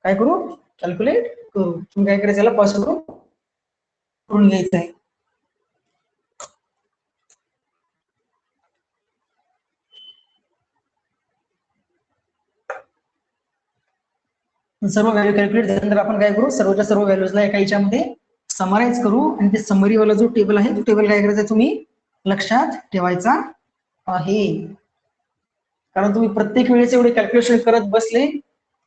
काय करू, कॅल्क्युलेट करू. तुम्ही काय करायचं, याला पॉज करून घ्यायचं आहे. सर्व व्हॅल्यू कॅल्क्युलेट झाल्यानंतर आपण काय करू, सर्वच्या सर्व व्हॅल्यूजला एका याच्यामध्ये समराइज करू आणि ते समरी वाला जो टेबल आहे तो टेबल काय करायचा तुम्ही लक्षात ठेवायचा आहे. कारण तुम्ही प्रत्येक वेळेस एवढे कॅल्क्युलेशन करत बसले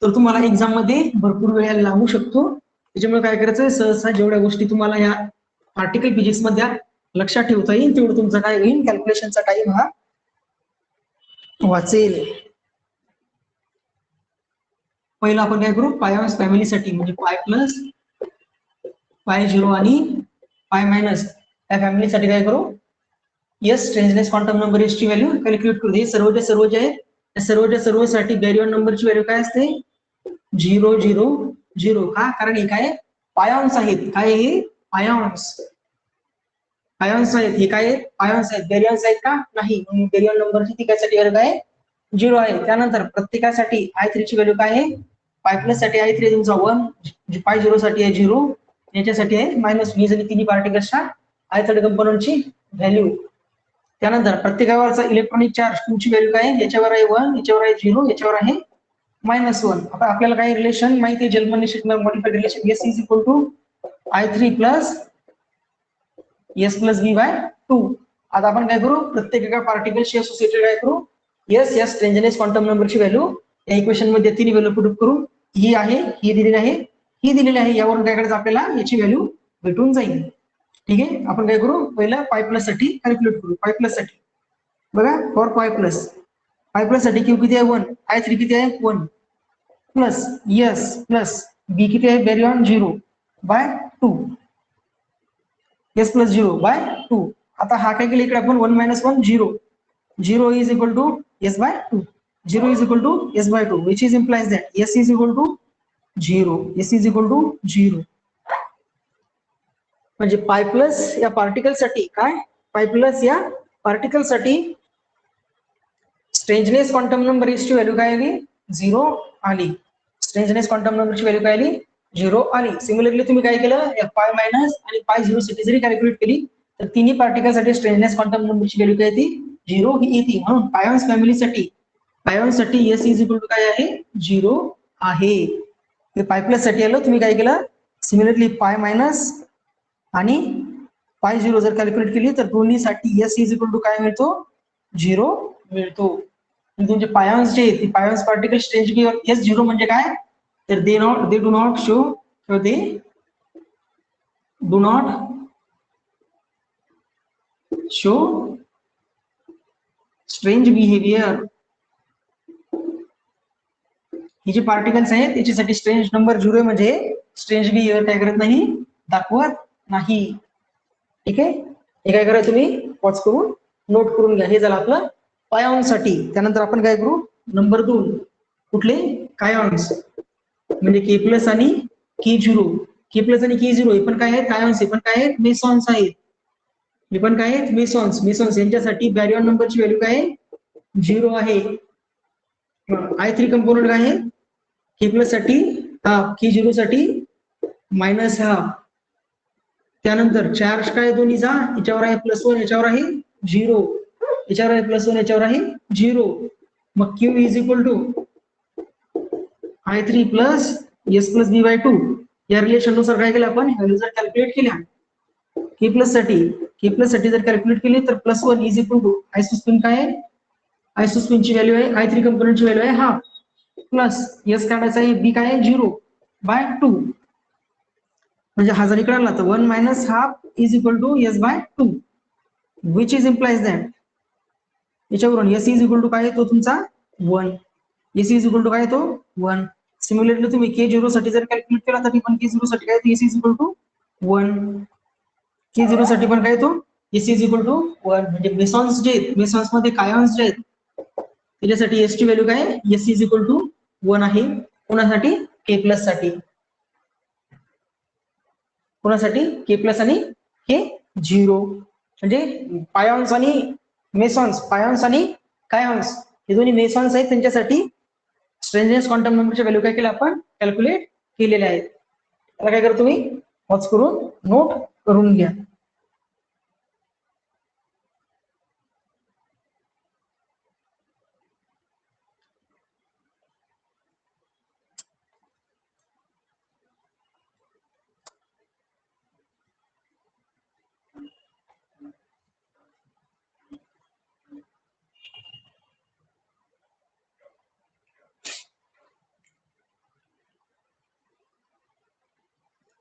तर तुम्हाला एक्झाम मध्ये भरपूर वेळ लागू शकतो. त्याच्यामुळे काय करायचं, सहसा जेवढ्या गोष्टी तुम्हाला या पार्टिकल फिजिक्स मध्ये लक्षात ठेवता येईल तेवढं तुमचा काय होईल, कॅल्क्युलेशनचा टाइम हा वाचेल. पहिला आपण काय करू, पायॉन्स फॅमिलीसाठी म्हणजे पाय प्लस पाय झिरो आणि पाय मायनस या फॅमिलीसाठी काय करू, yes strangeness quantum number S ची व्हॅल्यू कॅल्क्युलेट करू. हे सर्वच्या सर्व जे आहेत त्या सर्वच्या सर्वसाठी बॅरियन नंबरची व्हॅल्यू काय असते, 0 0 0. का, कारण हे काय पायॉन्स आहेत. काय हे आयॉन्स, आयॉन्स आहेत. हे काय आहेत, आयॉन्स आहेत. बॅरियन्स आहेत का, नाही. बॅरियन नंबरची ती कायसाठी व्हॅल्यू काय 0 आहे. त्यानंतर प्रत्येकासाठी I3 ची व्हॅल्यू काय आहे, पाय प्लस साठी I3 तुमचा 1, पाय झिरो साठी आहे 0, याच्यासाठी आहे -20 आणि तिन्ही पार्टिकल्सच्या I थर्ड कंपोनंटची व्हॅल्यू. त्यानंतर प्रत्येकावरचा इलेक्ट्रॉनिक चार्ज तुमची व्हॅल्यू काय आहे, याच्यावर आहे 1, याच्यावर आहे 0, याच्यावर आहे -1. आता आपल्याला काय रिलेशन माहिती आहे, Gell Mann modified relation S is equal to I3 plus S plus B by 2. आता आपण काय करू, प्रत्येक एका पार्टिकलशी असोसिएटेड काय करू, S या स्ट्रेंजनेस क्वांटम नंबरची व्हॅल्यू या इक्वेशन मध्ये तिन्ही व्हॅल्यू पुट करू. ही आहे, ही दिलेली आहे, ही दिलेली आहे. यावरून काय करायचं, आपल्याला याची व्हॅल्यू भेटून जाईल. ठीक आहे. आपण काय करू, पहिला पाय प्लस साठी कॅल्क्युलेट करू. पाय प्लस साठी बघा, फॉर पाय प्लस साठी क्यू किती आहे 1, I3 किती आहे 1 प्लस S प्लस B किती आहे बॅरियन 0 बाय 2, S प्लस 0 बाय 2. आता हा काय केलं इकडे आपण 1 - 1 0, 0 is equal to S by 2, 0 is equal to S by 2, which is implies that S is equal to 0, S is equal to 0. म्हणजे पाय प्लस या पार्टिकल साठी काय, पाय प्लस या पार्टिकल साठी स्ट्रेंजनेस क्वांटम नंबर ची व्हॅल्यू काय आली 0 आली. स्ट्रेंजनेस क्वांटम नंबरची व्हॅल्यू काय आली 0 आली. सिमिलरली तुम्ही काय केलं, पाय मायनस आणि पाय 0 साठी जरी कॅल्क्युलेट केली तर तिन्ही पार्टिकल साठी स्ट्रेंजनेस क्वांटम नंबरची व्हॅल्यू काय येते 0 ही येते. म्हणून पायॉन्स फॅमिलीसाठी S इज इक्वल टू काय आहे 0 आहे. हे पाय प्लस साठी आलं. तुम्ही काय केलं, सिमिलरली पाय मायनस आणि पाय 0 जर कॅल्क्युलेट केली तर दोन्हीसाठी S इज इक्वल टू काय मिळतो 0 मिळतो. तुमचे पायॉन्स जे आहेत, पायॉन्स पार्टिकल स्ट्रेंज S0 म्हणजे काय, तर दे डू नॉट शो किंवा they do not show strange behaviour. हे जे पार्टिकल्स आहेत त्याच्यासाठी स्ट्रेंज नंबर 0 म्हणजे स्ट्रेंज बिहेवियर काय करत नाही, दाखवत नाही. ठीक आहे. हे काय करा, तुम्ही पॉज करून नोट करून घ्या. हे झालं आपलं पायॉन साठी. त्यानंतर आपण काय करू, नंबर 2 कुठले कायॉन्स म्हणजे के प्लस आणि K0. के प्लस आणि K0 हे पण काय आहेत कायॉन्स, हे पण काय आहेत मेसॉन्स आहेत. हे पण काय आहेत मेसॉन्स यांच्यासाठी बॅरियन नंबरची व्हॅल्यू काय आहे 0 आहे. I3 कंपोनंट काय आहे के प्लस साठी हाफ, K0 साठी -हाफ. त्यानंतर चार्ज काय दोन्हीचा, याच्यावर आहे +1, याच्यावर आहे 0, याच्यावर आहे +1, याच्यावर आहे 0. मग Q is equal to I3 plus S plus B by 2. या रिलेशन नुसार काय केलं आपण, व्हॅल्यू जर कॅल्क्युलेट केल्या के प्लस साठी जर कॅल्क्युलेट केली तर +1 इज इक्वल टू आयसोस्पिन काय आहे, आयसोस्पिनची व्हॅल्यू आहे I3 कंपोनंटची व्हॅल्यू आहे हाफ प्लस S काढायचा आहे B काय आहे 0 बाय 2. म्हणजे हा जर इकडे आला तर 1 - half is equal to S by 2, which is implies that याच्यावरून S इज इक्वल टू काय तो तुमचा 1, S इज इक्वल टू काय तो 1. सिमिलरली तुम्ही K0 साठी जर कॅल्क्युलेट केला तरी पण K0 साठी काय S is equal to 1, K0 साठी पण काय तो S इज इक्वल टू 1. म्हणजे मेसॉन्स जे आहेत, मेसॉन्स मध्ये कायॉन्स जे आहेत त्याच्यासाठी S ची व्हॅल्यू काय S इज इक्वल टू 1 आहे. कोणासाठी K प्लस साठी, कोणासाठी K प्लस आणि K0. म्हणजे पायॉन्स आणि मेसॉन्स, पायॉन्स आणि कायॉन्स हे दोन्ही मेसॉन्स आहेत, त्यांच्यासाठी स्ट्रेंजनेस क्वांटम नंबरच्या व्हॅल्यू काय केलं आपण कॅल्क्युलेट केलेले आहेत. त्याला काय करा तुम्ही पॉज करून नोट करून घ्या.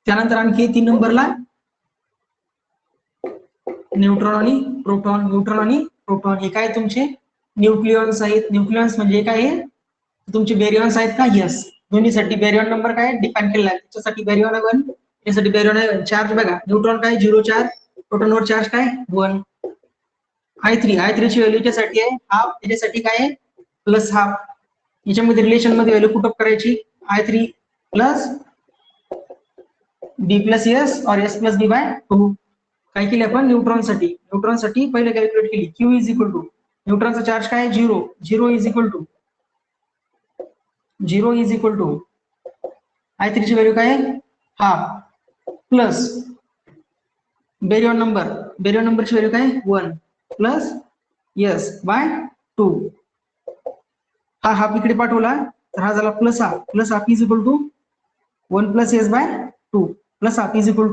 त्यानंतर आणखी 3 नंबरला न्यूट्रॉन आणि प्रोटॉन. न्यूट्रॉन आणि प्रोटॉन हे काय तुमचे न्यूक्लियॉन्स आहेत. न्यूक्लियॉन्स म्हणजे काय आहे, तुमचे बेरियॉन्स आहेत का? यस. दोन्हीसाठी बेरियॉन नंबर काय डिफाइन केलेला आहे. त्याच्यासाठी बेरियॉन आहे 1, यासाठी बेरियॉन आहे चार्ज. बघा न्यूट्रॉन काय 0 चार्ज, प्रोटॉनवर चार्ज काय 1. I3 ची व्हॅल्यू याच्यासाठी आहे हाफ, याच्यासाठी काय आहे प्लस हाफ. याच्यामध्ये रिलेशन मध्ये व्हॅल्यू पुट अप करायची. I3 plus B plus S और S प्लस B बाय 2. काय केली आपण न्यूट्रॉनसाठी. न्यूट्रॉनसाठी पहिले कॅल्क्युलेट केली. Q इज इक्वल टू न्यूट्रॉनचा चार्ज काय 0, 0 इज इक्वल टू I3 ची व्हॅल्यू काय आहे हाफ प्लस बेरियॉन नंबरची व्हॅल्यू काय 1 प्लस S बाय 2. हा हाफ इकडे पाठवला तर हा झाला plus half is equal to 1 plus S by 2 plus half is equal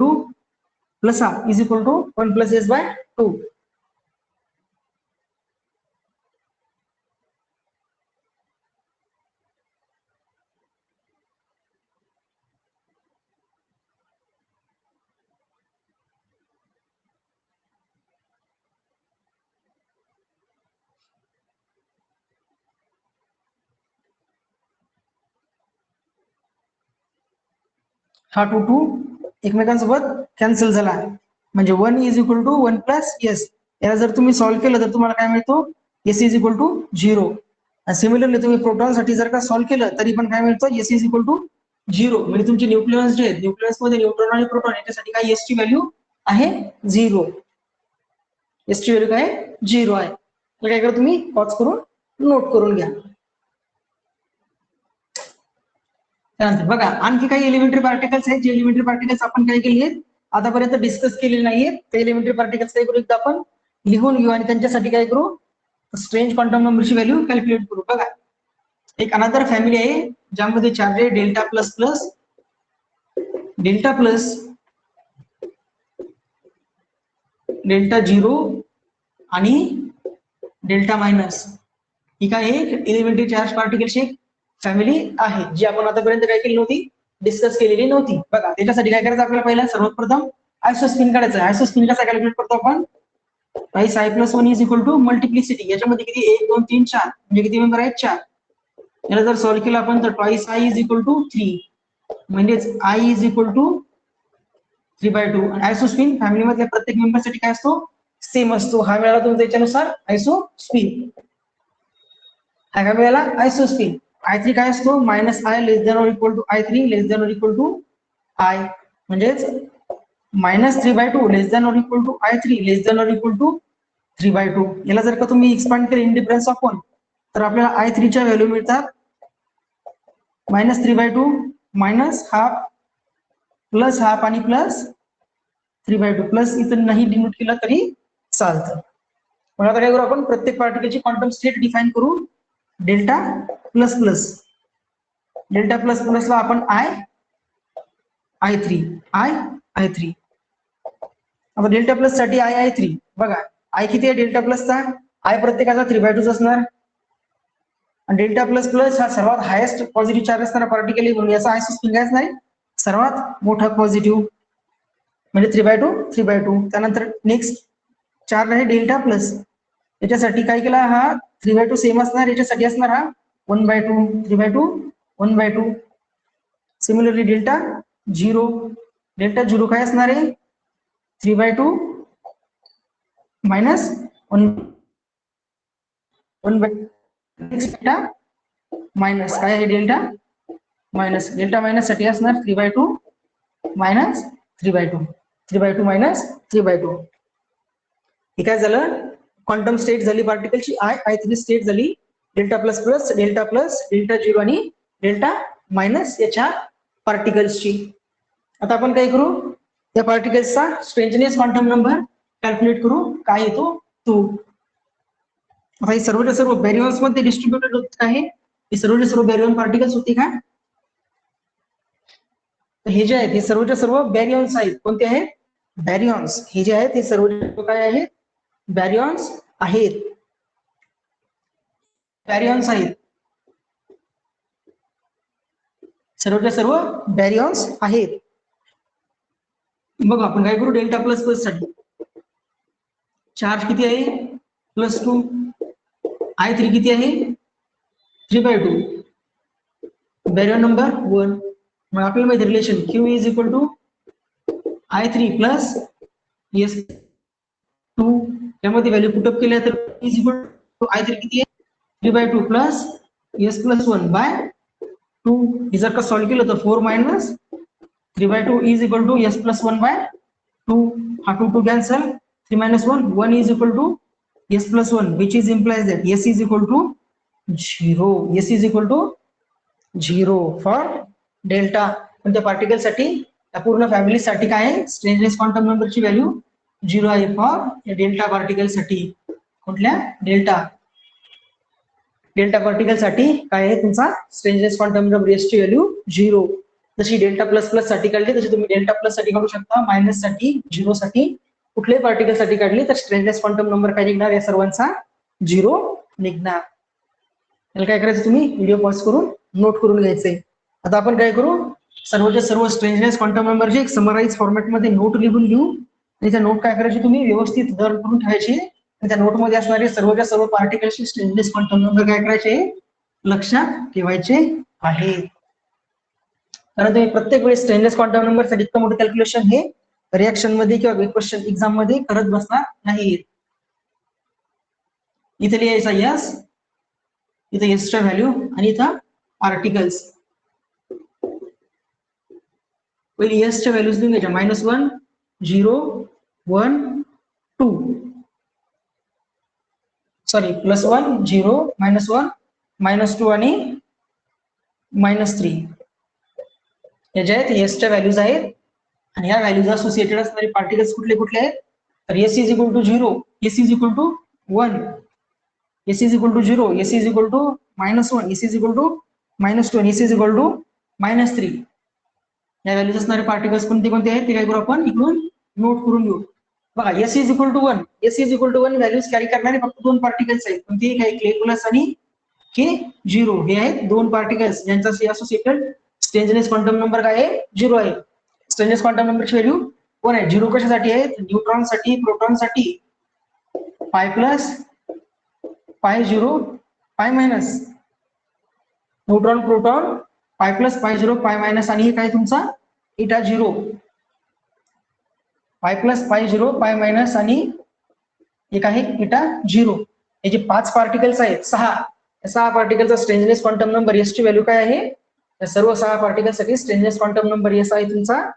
to 1 plus S by 2. हा 2 एकमेकांसोबत कॅन्सल झाला म्हणजे 1 is equal to 1 plus S. याला जर तुम्ही सॉल्व्ह केलं तर तुम्हाला काय मिळतो S is equal to 0. Similarly तुम्ही प्रोटॉन साठी जर का सॉल्व्ह केलं तरी पण काय मिळतं S इज इक्वल टू 0. म्हणजे तुमचे न्यूक्लियस जे आहेत, न्यूक्लियस मध्ये न्यूट्रॉन आणि प्रोटॉन याच्यासाठी काय S ची व्हॅल्यू आहे 0. S ची व्हॅल्यू काय 0 आहे. तर काय करा तुम्ही पॉज करून नोट करून घ्या. त्यानंतर बघा आणखी काही एलिमेंटरी पार्टिकल्स आहेत, जे एलिमेंटरी पार्टिकल्स आपण काय केले आहेत आतापर्यंत डिस्कस केलेले नाहीयेत. ते एलिमेंटरी पार्टिकल्स काय करू एकदा आपण लिहून घेऊ आणि त्यांच्यासाठी काय करू स्ट्रेंज क्वांटम नंबरची व्हॅल्यू कॅल्क्युलेट करू. बघा एक अनदर फॅमिली आहे ज्यामध्ये चार्ज आहे डेल्टा प्लस डेल्टा 0 आणि डेल्टा मायनस. ही काय आहे एलिमेंटरी चार्ज पार्टिकलची एक फॅमिली आहे जी आपण आतापर्यंत काय केली नव्हती डिस्कस केलेली नव्हती. बघा त्याच्यासाठी काय करायचं आपल्याला पहिला सर्वात प्रथम आयसोस्पिन काढायचं. आयसोस्पिन कसा कॅल्क्युलेट करतो आपण twice I plus 1 is equal to multiplicity. याच्यामध्ये किती 1 2 3 4 म्हणजे किती मेंबर आहेत 4. याला जर सॉल्व्ह केलं आपण तर twice I is equal to 3 म्हणजेच I इज इक्वल टू 3/2. आणि आयसोस्पिन फॅमिली मधल्या प्रत्येक मेंबर साठी काय असतो सेम असतो. हा मिळाला तुमच्या याच्यानुसार आयसोस्पिन. हा काय मिळाला आयसोस्पिन. I3 काय असतो minus I less than or equal to I3 less than or equal to I म्हणजेच -3/2 less than or equal to I3 less than or equal to 3/2. याला जर का तुम्ही एक्सपांड केले इन डिफरन्स ऑफ 1 तर आपल्याला I3 च्या व्हॅल्यू मिळतात -3/2 मायनस हाफ प्लस हाफ आणि प्लस 3/2 प्लस इथं नाही डिनोट केलं तरी चालतं. मग आता काय करू आपण प्रत्येक पार्टिकलची क्वांटम स्टेट डिफाइन करू. डेल्टा प्लस ला आपण I3 आता डेल्टा प्लस साठी I3 बघा I किती आहे डेल्टा प्लसचा I प्रत्येकाचा 3/2 असणार आणि डेल्टा प्लस प्लस हा सर्वात हायेस्ट पॉझिटिव्ह चार्ज असणारा पार्टिकल आहे म्हणून याचा आयसोस्पिन काय असणार सर्वात मोठा पॉझिटिव्ह म्हणजे 3/2. त्यानंतर नेक्स्ट चार्ज आहे डेल्टा प्लस. याच्यासाठी काय केला हा 3/2 सेम असणार. याच्यासाठी असणार हा 1/2 3/2 1/2. सिमिलरली डेल्टा 0 काय असणार आहे 3/2 मायनस 1/2 मायनस काय आहे डेल्टा मायनस साठी असणार 3/2 मायनस 3/2 मायनस 3/2. हे काय झालं क्वांटम स्टेट झाली पार्टिकलची I3 स्टेट झाली delta plus plus delta zero आणि डेल्टा मायनस याच्या पार्टिकल्सची. आता आपण काय करू, या पार्टिकल्सचा स्ट्रेंजनेस क्वांटम नंबर कॅल्क्युलेट करू. काय येतो तो. आता हे सर्वच्या सर्व बॅरियन्स मध्ये डिस्ट्रीब्युटेड होत आहे. हे सर्वच्या सर्व बॅरियन पार्टिकल्स होते का. हे जे आहेत हे सर्वच्या सर्व बॅरियन्स आहेत. कोणते आहेत, बॅरियन्स. हे जे आहेत हे सर्व काय आहेत, बॅरियन्स आहेत. बॅरियन्स आहेत, सर्वच्या सर्व बॅरियन्स आहेत. मग आपण काय करू, डेल्टा प्लस प्लस साठी चार्ज किती आहे, +2. I3 किती आहे, 3/2. Baryon number 1. मग आपल्याला माहिती relation Q is equal to I3 plus S2. त्यामध्ये व्हॅल्यू पुटअप केल्या तर इज इक्वल टू I3 किती आहे, 3/2 प्लस S+1/2. हे जर का सॉल्व्ह केलं तर 4 - 3/2 इज इक्वल टू S+1/2. हा 2 cancel, 3 - 1 is equal to S+1, which is implies that S is equal to 0. S is equal to 0 for delta. पण त्या पार्टिकल साठी, त्या पूर्ण फॅमिली साठी काय आहे, स्ट्रेंजनेस क्वांटम नंबरची व्हॅल्यू 0 आहे फॉर या डेल्टा पार्टिकल साठी. कुठल्या, डेल्टा पार्टिकल साठी काय आहे तुमचा स्ट्रेंजनेस क्वांटम नंबर S ची व्हॅल्यू 0. जशी डेल्टा प्लस प्लस साठी काढली तशी तुम्ही डेल्टा प्लस साठी काढू शकता, मायनस साठी, 0 साठी. कुठल्याही पार्टिकल साठी काढली तर स्ट्रेंजनेस क्वांटम नंबर काय निघणार, या सर्वांचा 0 निघणार. त्याला काय करायचं, तुम्ही व्हिडिओ पॉज करून नोट करून घ्यायचंय. आता आपण काय करू, सर्वच्या सर्व स्ट्रेंजनेस क्वांटम नंबरची एक समराइज फॉर्मॅट मध्ये नोट लिहून घेऊ. आणि त्या नोट काय करायची, तुम्ही व्यवस्थित दर करून ठेवायची. आणि त्या नोट मध्ये असणारे सर्वच्या सर्व पार्टिकल्सचे स्ट्रेंजनेस क्वांटम नंबर काय करायचे, लक्षात ठेवायचे आहे. कारण तुम्ही प्रत्येक वेळेस स्ट्रेंजनेस क्वांटम नंबर साठी इतकं मोठं कॅल्क्युलेशन हे रिएक्शन मध्ये किंवा क्वेश्चन एक्झाम मध्ये करत बसणार नाही. इथे लिहायचा यस, इथे यसच्या व्हॅल्यू आणि इथं पार्टिकल्स. पहिले यसच्या व्हॅल्यूज लिहून घ्यायच्या, -1, 0, 1, 2. सॉरी, +1, 0, -1, -2 आणि -3. या ज्या आहेत यसच्या व्हॅल्यूज आहेत. आणि या व्हॅल्यूज असोसिएटेड असणारे पार्टिकल्स कुठले कुठले आहेत, तर S is equal to 0, S is equal to 1, S is equal to 0, S is equal to -1, S is equal to -2, S is equal to -3. या व्हॅल्यूज असणारे पार्टिकल्स कोणते कोणते आहेत ते काय करू आपण इकडून नोट करून घेऊ. बघा, S is equal to 1, S is equal to 1 values carry करणारे फक्त 2 पार्टिकल्स आहेत. कोणते, काय, K+ आणि K0. हे आहेत 2 पार्टिकल्स ज्यांचा असोसिएटेड स्ट्रेंजनेस क्वांटम नंबर काय आहे, 0 आहे. स्ट्रेंजनेस क्वांटम नंबरची व्हॅल्यू 1 आहे. 0 कशासाठी आहे, न्यूट्रॉन साठी, प्रोटॉन साठी π+, π0, π-. न्यूट्रॉन, प्रोटॉन, π+, π0, π- आणि हे काय तुमचा η0. π+, π0, π- आणि एक आहे η0. हे जे 5 पार्टिकल्स आहेत, 6 पार्टिकलचा स्ट्रेंजनेस क्वांटम नंबर S ची व्हॅल्यू काय आहे, या सर्व 6 पार्टिकल साठी स्ट्रेंजनेस क्वांटम नंबर S आहे तुमचा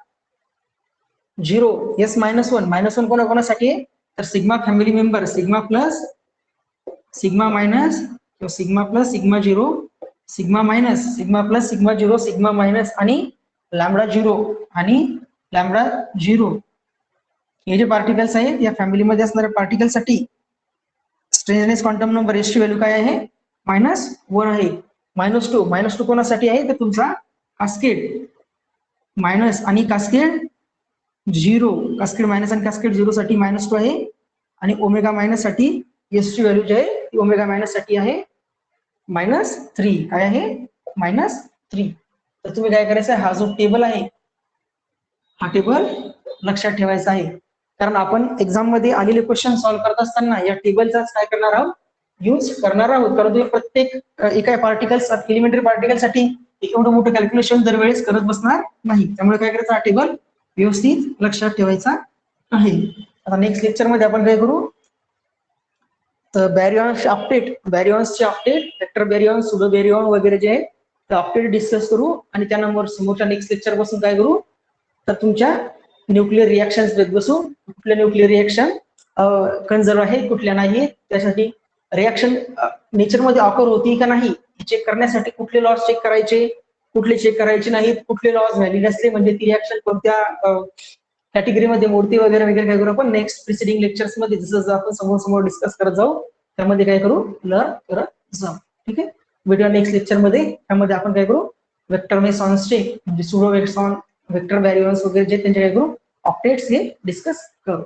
0. S-1 कोणाकोणासाठी आहे, तर sigma family member, sigma plus, sigma minus, sigma plus, sigma 0, sigma minus, sigma plus, sigma 0, sigma minus आणि लॅम्बडा 0 आणि लॅम्बडा 0. हे जे पार्टिकल्स आहेत या फॅमिलीमध्ये असणाऱ्या पार्टिकल साठी स्ट्रेंजनेस क्वांटम नंबर S ची व्हॅल्यू काय आहे, -1 आहे. -2 कोणासाठी आहे, तर तुमचा कास्केड मायनस आणि कास्केड 0, कास्केड मायनस आणि कास्केड 0 साठी -2 आहे. आणि ओमेगा मायनस साठी S ची व्हॅल्यू जी आहे ती ओमेगा मायनस साठी आहे -3. काय आहे, -3. तर तुम्ही काय करायचं, हा जो टेबल आहे हा टेबल लक्षात ठेवायचा आहे. कारण आपण एक्झाम मध्ये आलेले क्वेश्चन सॉल्व्ह करत असताना या टेबलचाच काय करणार आहोत, यूज करणार आहोत. कारण तुम्ही प्रत्येक एका पार्टिकल्स, एलिमेंटरी पार्टिकल साठी एवढं मोठं कॅल्क्युलेशन दरवेळेस करत बसणार नाही. त्यामुळे काय करायचं, हा टेबल व्यवस्थित लक्षात ठेवायचा आहे. आता नेक्स्ट लेक्चर मध्ये आपण काय करू, तर बॅरियन्स अपडेट, बॅरियन्सचे अपडेट, वेक्टर बॅरियन्स, सुडो बॅरियन वगैरे जे आहे ते अपडेट डिस्कस करू. आणि त्यानंतर समोरच्या नेक्स्ट लेक्चर पासून काय करू, तर तुमच्या न्यूक्लिअर रिएक्शन्स देत बसू. कुठले न्यूक्लिअर रिएक्शन, कन्झर्व आहे कुठल्या नाही, त्यासाठी रिॲक्शन नेचरमध्ये ऑकर होती का नाही चेक करण्यासाठी कुठले लॉस चेक करायचे, कुठले चेक करायचे नाहीत, कुठले लॉस व्हॅलिड असले म्हणजे ती रिॲक्शन कोणत्या कॅटेगरीमध्ये मोडती वगैरे वगैरे काय करू आपण नेक्स्ट प्रिसिडिंग लेक्चर्स मध्ये जसं आपण समोर समोर डिस्कस करत जाऊ त्यामध्ये काय करू लर्न करत जाऊ. ठीक आहे, व्हिडिओ नेक्स्ट लेक्चर मध्ये त्यामध्ये आपण काय करू वेक्टर मेसॉन्सचे म्हणजे सुडो वेक्टर व्हॅरियन्स वगैरे जे त्यांचे काय करू ऑक्टेट्स हे डिस्कस करू.